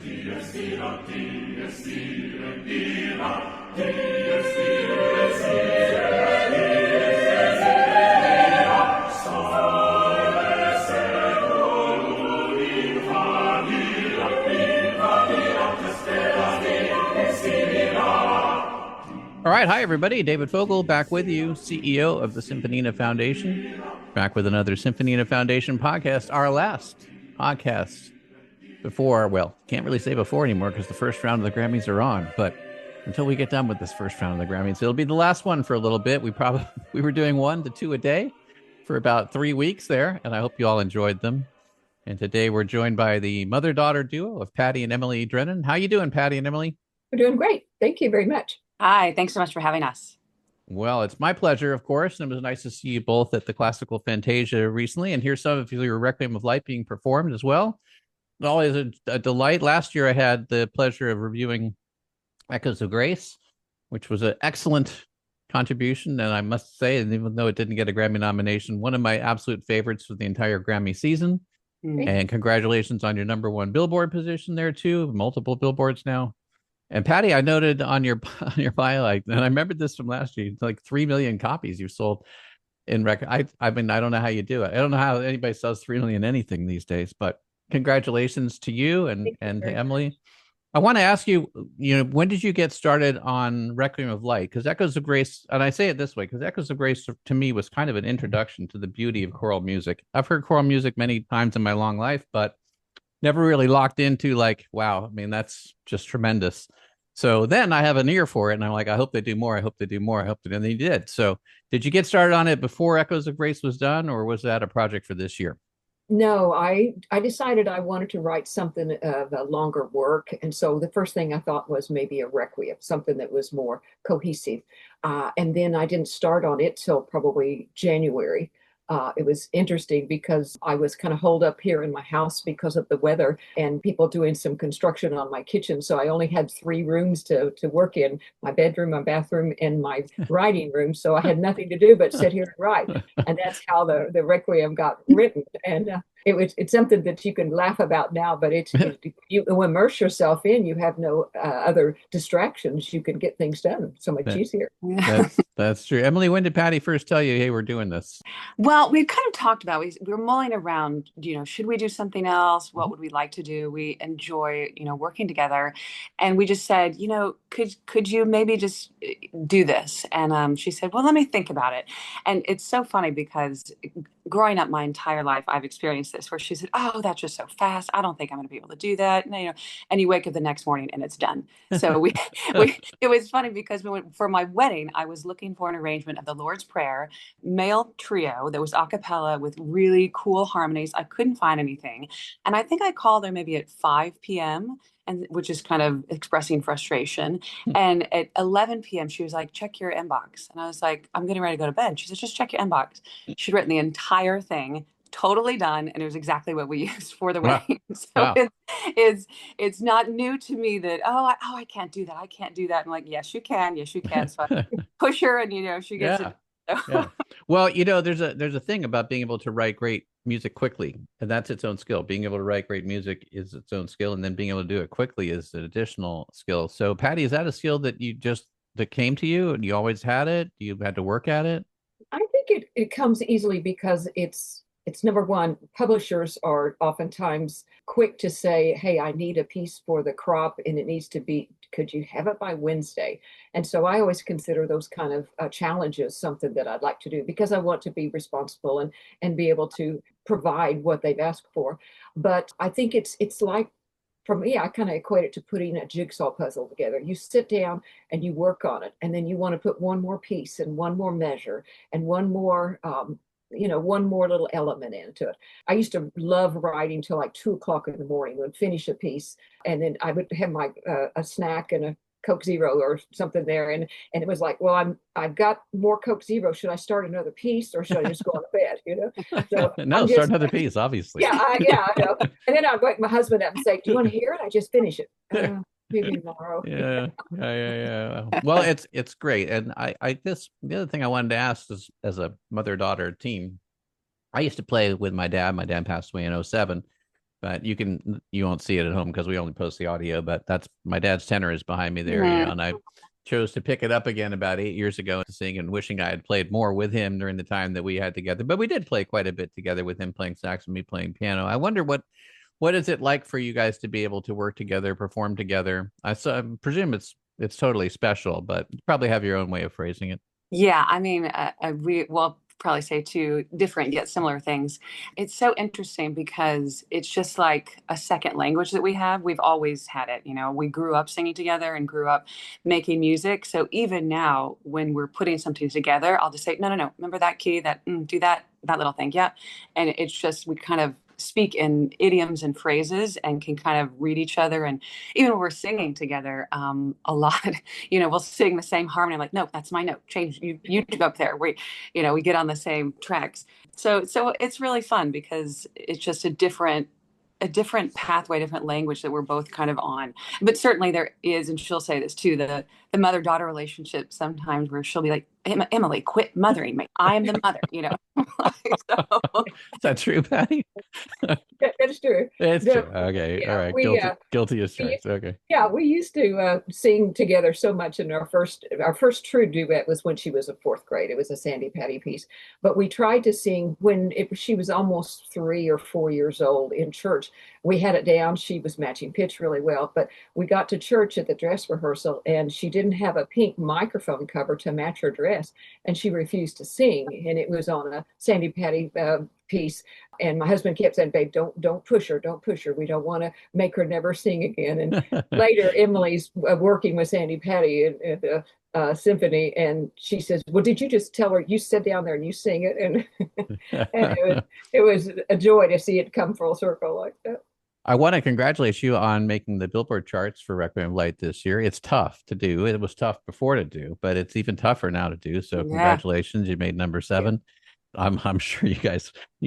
All right. Hi, everybody. David Fogel back with you, CEO of the Symphonina Foundation, back with another Symphonina Foundation podcast, our last podcast before, well, can't really say before anymore because the first round of the Grammys are on. But until we get done with this first round of the Grammys, it'll be the last one for a little bit. We were doing 1 to 2 a day for about 3 weeks there, and I hope you all enjoyed them. And today we're joined by the mother-daughter duo of Patti and Emily Drennan. How you doing, Patti and Emily? We're doing great. Thank you very much. Hi, thanks so much for having us. Well, it's my pleasure, of course. And it was nice to see you both at the Classical Fantasia recently and hear some of your Requiem of Light being performed as well. It's always a delight. Last year, I had the pleasure of reviewing Echoes of Grace, which was an excellent contribution. And I must say, and even though it didn't get a Grammy nomination, one of my absolute favorites for the entire Grammy season. Mm-hmm. And congratulations on your #1 Billboard position there, too. Multiple Billboards now. And Patti, I noted on your bio, and I remembered this from last year, like 3 million copies you sold in record. I mean, I don't know how you do it. I don't know how anybody sells 3 million anything these days, but congratulations to you and to Emily. I want to ask you, when did you get started on Requiem of Light? Because Echoes of Grace, and I say it this way, because Echoes of Grace to me was kind of an introduction to the beauty of choral music. I've heard choral music many times in my long life, but never really locked into like, wow, I mean, that's just tremendous. So then I have an ear for it, and I'm like, I hope they do more. I hope they do more. I hope they do. And they did. So did you get started on it before Echoes of Grace was done, or was that a project for this year? No, I decided I wanted to write something of a longer work. And so the first thing I thought was maybe a requiem, something that was more cohesive. And then I didn't start on it till probably January. It was interesting because I was kind of holed up here in my house because of the weather and people doing some construction on my kitchen. So I only had 3 rooms to work in: my bedroom, my bathroom, and my writing room. So I had nothing to do but sit here and write. And that's how the Requiem got written. And it's something that you can laugh about now, but you immerse yourself in. You have no other distractions. You can get things done so much easier. That's true. Emily, when did Patti first tell you, hey, we're doing this? Well, we've kind of talked about, we were mulling around, should we do something else? What would we like to do? We enjoy, working together. And we just said, could you maybe just do this? And she said, well, let me think about it. And it's so funny because growing up my entire life, I've experienced this where she said, oh, that's just so fast. I don't think I'm going to be able to do that. And you wake up the next morning and it's done. So it was funny because for my wedding, I was looking for an arrangement of the Lord's Prayer, male trio that was a cappella with really cool harmonies. I couldn't find anything. And I think I called her maybe at 5 p.m., and which is kind of expressing frustration. And at 11 p.m., she was like, check your inbox. And I was like, I'm getting ready to go to bed. She said, just check your inbox. She'd written the entire thing, totally done. And it was exactly what we used for the wedding. So wow. It's not new to me that, I can't do that. I can't do that. I'm like, yes, you can. Yes, you can. So I push her and, she gets it. Yeah. Well, there's a thing about being able to write great music quickly, and that's its own skill. Being able to write great music is its own skill, and then being able to do it quickly is an additional skill. So, Patti, is that a skill that that came to you and you always had it? You had to work at it? I think it comes easily because it's number one, publishers are oftentimes quick to say, hey, I need a piece for the crop and it needs to be, could you have it by Wednesday? And so I always consider those kind of challenges something that I'd like to do because I want to be responsible and be able to provide what they've asked for. But I think it's like, for me, I kind of equate it to putting a jigsaw puzzle together. You sit down and you work on it, and then you want to put one more piece and one more measure and one more one more little element into it. I used to love writing till like 2 o'clock in the morning, would finish a piece, and then I would have my a snack and a Coke Zero or something there, and it was like, well, I've got more Coke Zero. Should I start another piece or should I just go on to bed? So no, start another piece, obviously. Yeah, I know. And then I'd wake my husband up and say, "Do you want to hear it? I just finish it." Maybe tomorrow. Yeah. Well, it's great, and I guess the other thing I wanted to ask is, as a mother-daughter team, I used to play with my dad. My dad passed away in 2007. but you won't see it at home because we only post the audio, but that's my dad's tenor is behind me there, and I chose to pick it up again about 8 years ago to sing, and wishing I had played more with him during the time that we had together. But we did play quite a bit together, with him playing sax and me playing piano. I wonder what is it like for you guys to be able to work together, perform together? I presume it's totally special, but you probably have your own way of phrasing it. Yeah, I mean, we will probably say two different yet similar things. It's so interesting because it's just like a second language that we have. We've always had it. We grew up singing together and grew up making music. So even now, when we're putting something together, I'll just say, no, no, no. Remember that key? Do that little thing. Yeah. And it's just we kind of speak in idioms and phrases and can kind of read each other. And even when we're singing together, a lot, we'll sing the same harmony. I'm like, no, that's my note. Change. You go up there. We get on the same tracks. So it's really fun because it's just a different pathway, different language that we're both kind of on. But certainly there is, and she'll say this too, the mother-daughter relationship sometimes where she'll be like, Emily, quit mothering me. I am the mother, So, is that true, Patti? It's true. It's true. Okay. Yeah, All right. Guilty as charged. Okay. Yeah, we used to sing together so much. And our first true duet was when she was in fourth grade. It was a Sandy Patti piece. But we tried to sing when she was almost 3 or 4 years old in church. We had it down. She was matching pitch really well. But we got to church at the dress rehearsal, and she didn't have a pink microphone cover to match her dress, and she refused to sing. And it was on a Sandy Patti piece. And my husband kept saying, babe, don't push her. Don't push her. We don't want to make her never sing again. And later, Emily's working with Sandy Patti at the symphony. And she says, well, did you just tell her you sit down there and you sing it? And, and it was a joy to see it come full circle like that. I want to congratulate you on making the Billboard charts for Requiem of Light this year. It's tough to do. It was tough before to do, but it's even tougher now to do. So congratulations. You made number 7. I'm sure you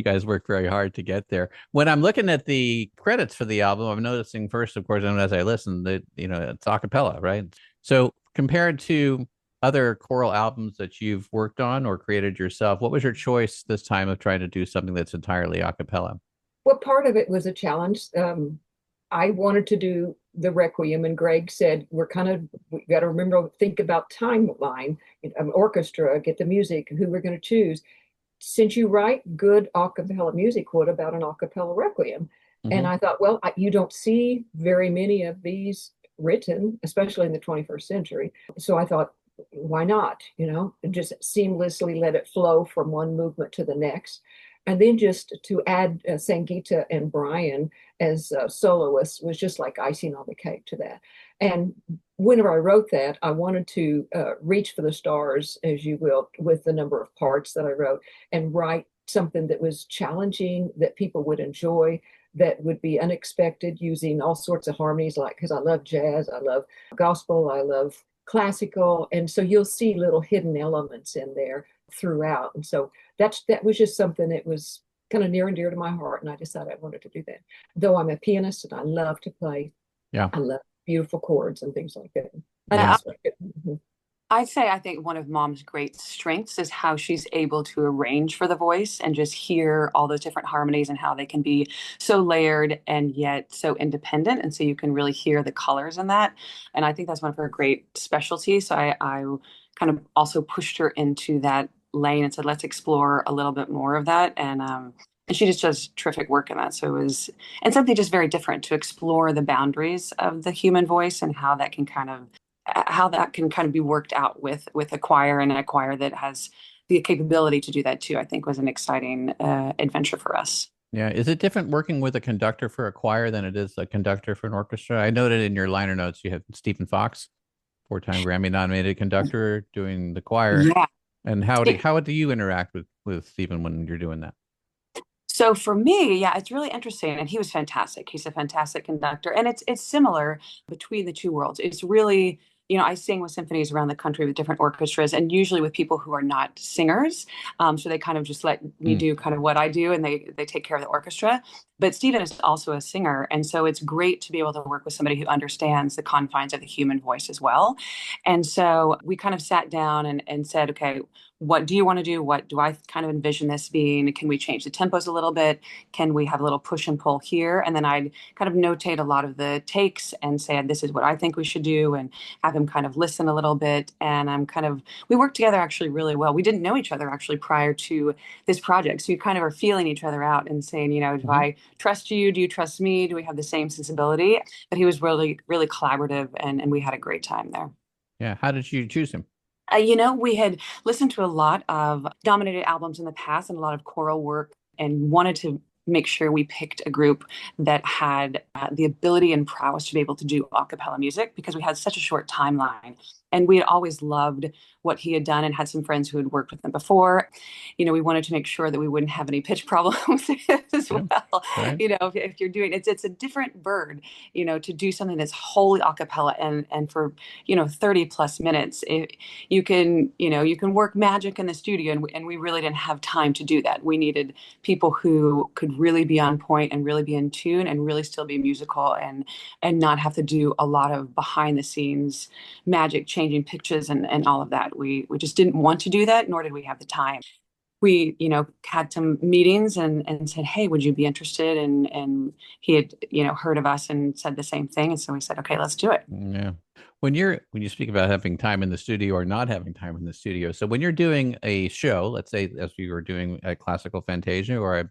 guys worked very hard to get there. When I'm looking at the credits for the album, I'm noticing first, of course, and as I listen, that it's a cappella, right? So compared to other choral albums that you've worked on or created yourself, what was your choice this time of trying to do something that's entirely a cappella? Well, part of it was a challenge. I wanted to do the Requiem, and Greg said, we got to think about timeline, orchestra, get the music, who we're going to choose. Since you write good a cappella music, what about an a cappella Requiem? Mm-hmm. And I thought, well, you don't see very many of these written, especially in the 21st century. So I thought, why not? Just seamlessly let it flow from one movement to the next. And then just to add Sangeeta and Brian as soloists was just like icing on the cake to that. And whenever I wrote that, I wanted to reach for the stars, as you will, with the number of parts that I wrote, and write something that was challenging, that people would enjoy, that would be unexpected, using all sorts of harmonies, because I love jazz, I love gospel, I love classical. And so you'll see little hidden elements in there throughout. And so that was just something that was kind of near and dear to my heart. And I decided I wanted to do that. Though I'm a pianist and I love to play. Yeah. I love beautiful chords and things like that. Yeah. I'd say I think one of Mom's great strengths is how she's able to arrange for the voice and just hear all those different harmonies and how they can be so layered and yet so independent. And so you can really hear the colors in that. And I think that's one of her great specialties. So I kind of also pushed her into that lane and said, let's explore a little bit more of that. And she just does terrific work in that. So it was, and something just very different to explore the boundaries of the human voice and how that can kind of be worked out with a choir, and a choir that has the capability to do that too, I think was an exciting adventure for us. Yeah. Is it different working with a conductor for a choir than it is a conductor for an orchestra? I noted in your liner notes, you have Stephen Fox, 4-time Grammy nominated conductor, doing the choir. Yeah. And how do you interact with Stephen when you're doing that? So for me, yeah, it's really interesting. And he was fantastic. He's a fantastic conductor. And it's similar between the two worlds. It's really, I sing with symphonies around the country with different orchestras, and usually with people who are not singers. So they kind of just let me do kind of what I do, and they take care of the orchestra. But Stephen is also a singer. And so it's great to be able to work with somebody who understands the confines of the human voice as well. And so we kind of sat down and said, okay, what do you want to do? What do I kind of envision this being? Can we change the tempos a little bit? Can we have a little push and pull here? And then I'd kind of notate a lot of the takes and say, this is what I think we should do, and have him kind of listen a little bit. And we worked together actually really well. We didn't know each other actually prior to this project. So you kind of are feeling each other out and saying, do I trust you? Do you trust me? Do we have the same sensibility? But he was really, really collaborative, and we had a great time there. Yeah. How did you choose him? We had listened to a lot of nominated albums in the past and a lot of choral work, and wanted to make sure we picked a group that had the ability and prowess to be able to do a cappella music, because we had such a short timeline. And we had always loved what he had done and had some friends who had worked with him before. We wanted to make sure that we wouldn't have any pitch problems as well. Right. If you're doing it's a different bird, to do something that's wholly a cappella and for 30 plus minutes. You can work magic in the studio, and we really didn't have time to do that. We needed people who could really be on point and really be in tune and really still be musical and not have to do a lot of behind the scenes magic, changing pitches and all of that. We just didn't want to do that, nor did we have the time. We, had some meetings and said, hey, would you be interested? And he had, heard of us and said the same thing. And so we said, okay, let's do it. Yeah. When you speak about having time in the studio or not having time in the studio, so when you're doing a show, let's say as we were doing a classical Fantasia, or I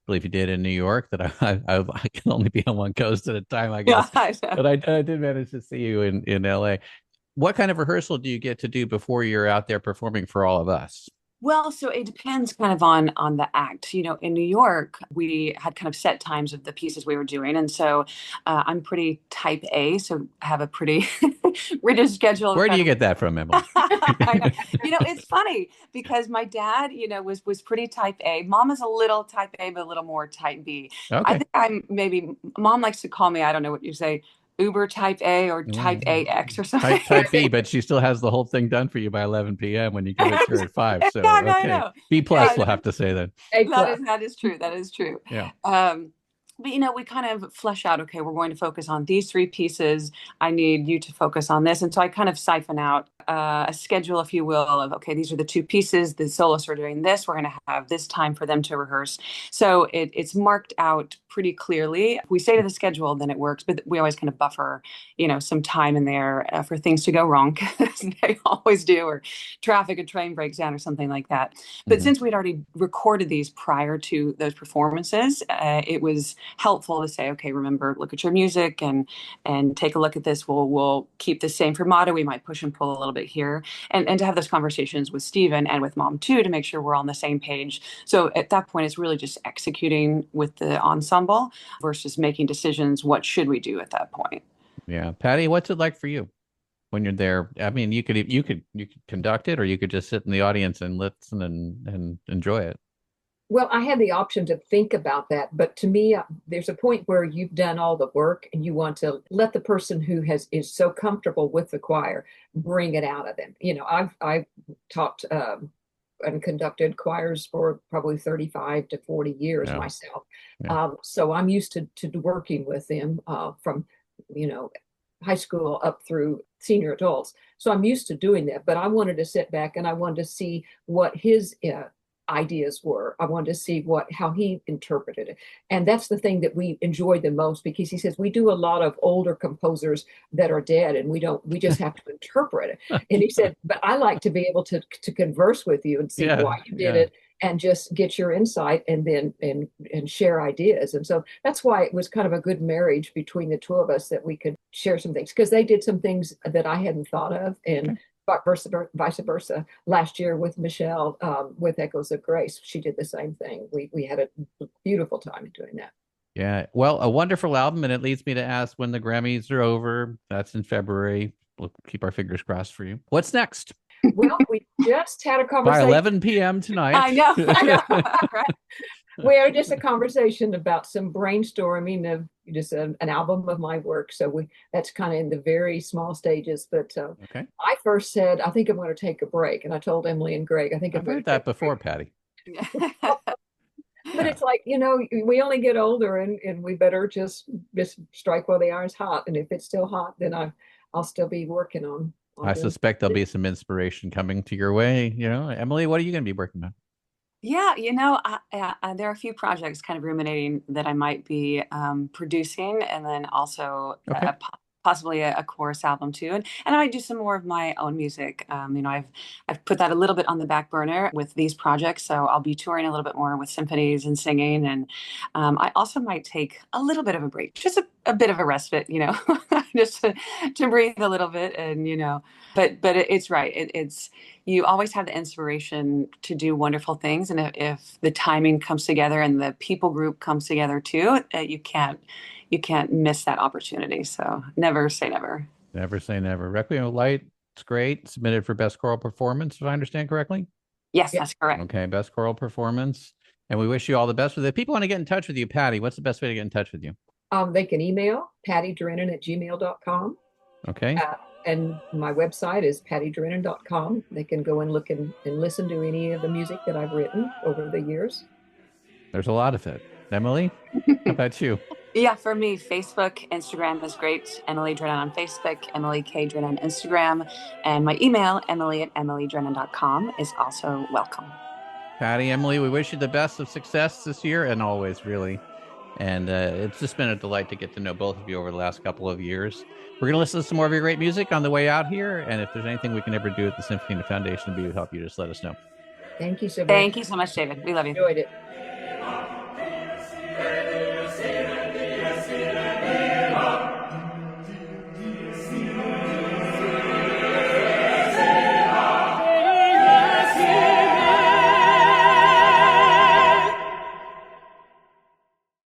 believe you did in New York, that I can only be on one coast at a time, I guess. Yeah, but I did manage to see you in LA. What kind of rehearsal do you get to do before you're out there performing for all of us? Well, so it depends kind of on the act. In New York, we had kind of set times of the pieces we were doing. And so I'm pretty type A, so I have a pretty rigid schedule. Where do you get that from, Emily? It's funny because my dad, was pretty type A. Mom is a little type A, but a little more type B. Okay. I think Mom likes to call me, I don't know what you say, Uber type A or type AX or something. Type B, but she still has the whole thing done for you by 11 p.m. when you give it to her at 5. So yeah, okay. I know. B plus, we'll have to say then. That is true. That is true. Yeah. But we kind of flesh out, okay, we're going to focus on these 3 pieces. I need you to focus on this. And so I kind of siphon out a schedule, if you will, of, okay, these are the 2 pieces. The soloists are doing this. We're going to have this time for them to rehearse. So it's marked out pretty clearly. If we stay to the schedule, then it works. But we always kind of buffer, some time in there for things to go wrong, because they always do, or traffic, a train breaks down or something like that. But since we'd already recorded these prior to those performances, it was helpful to say, okay, remember, look at your music and take a look at this. We'll keep the same formato. We might push and pull a little bit here, and to have those conversations with Stephen and with Mom too, to make sure we're on the same page. So at that point, it's really just executing with the ensemble versus making decisions. What should we do at that point? Yeah. Patti, what's it like for you when you're there? I mean, you could conduct it, or you could just sit in the audience and listen and enjoy it. Well, I had the option to think about that, but to me, there's a point where you've done all the work and you want to let the person who is so comfortable with the choir bring it out of them. I've taught and conducted choirs for probably 35 to 40 years myself. Yeah. So I'm used to working with them from, high school up through senior adults. So I'm used to doing that, but I wanted to sit back and I wanted to see what his ideas were. I wanted to see how he interpreted it. And that's the thing that we enjoyed the most, because he says we do a lot of older composers that are dead and we just have to interpret it. And he said, but I like to be able to converse with you and see why you did it, and just get your insight and then and share ideas. And so that's why it was kind of a good marriage between the 2 of us, that we could share some things, because they did some things that I hadn't thought of, and vice versa. Last year with Michelle, with Echoes of Grace, she did the same thing. We had a beautiful time doing that. Yeah. Well, a wonderful album. And it leads me to ask, when the Grammys are over, that's in February. We'll keep our fingers crossed for you. What's next? Well, we just had a conversation. By 11 p.m. tonight. I know. Right? We had just a conversation about some brainstorming of just an album of my work. So that's kind of in the very small stages. But okay. I first said, I think I'm going to take a break. And I told Emily and Greg, I think I've heard that before, Patti. But it's like, we only get older, and we better just strike while the iron's hot. And if it's still hot, then I'll still be working on All I doing- suspect there'll be some inspiration coming to your way. Emily, what are you going to be working on? Yeah, there are a few projects kind of ruminating that I might be producing, and then also Okay. possibly a chorus album too. And I might do some more of my own music. I've put that a little bit on the back burner with these projects, so I'll be touring a little bit more with symphonies and singing. And I also might take a little bit of a break, just a bit of a respite, just to breathe a little bit, and But it's right. It's you always have the inspiration to do wonderful things, and if the timing comes together and the people group comes together too, you can't miss that opportunity. So never say never. Never say never. Requiem of Light, it's great. Submitted for Best Choral Performance, if I understand correctly. Yes, Yeah. that's correct. Okay, Best Choral Performance. And we wish you all the best with it. If people want to get in touch with you, Patti, what's the best way to get in touch with you? They can email pattidrennan@gmail.com. Okay. And my website is pattidrennan.com. They can go and look and listen to any of the music that I've written over the years. There's a lot of it. Emily, how about you? Yeah, for me, Facebook, Instagram is great. Emily Drennan on Facebook, Emily K. Drennan on Instagram, and my email, emily@emilydrennan.com, is also welcome. Patti, Emily, we wish you the best of success this year and always, really. And it's just been a delight to get to know both of you over the last couple of years. We're going to listen to some more of your great music on the way out here. And if there's anything we can ever do at the Symphonina Foundation to be of help, you just let us know. Thank you so much. Thank you so much, David. We love you. Enjoyed it.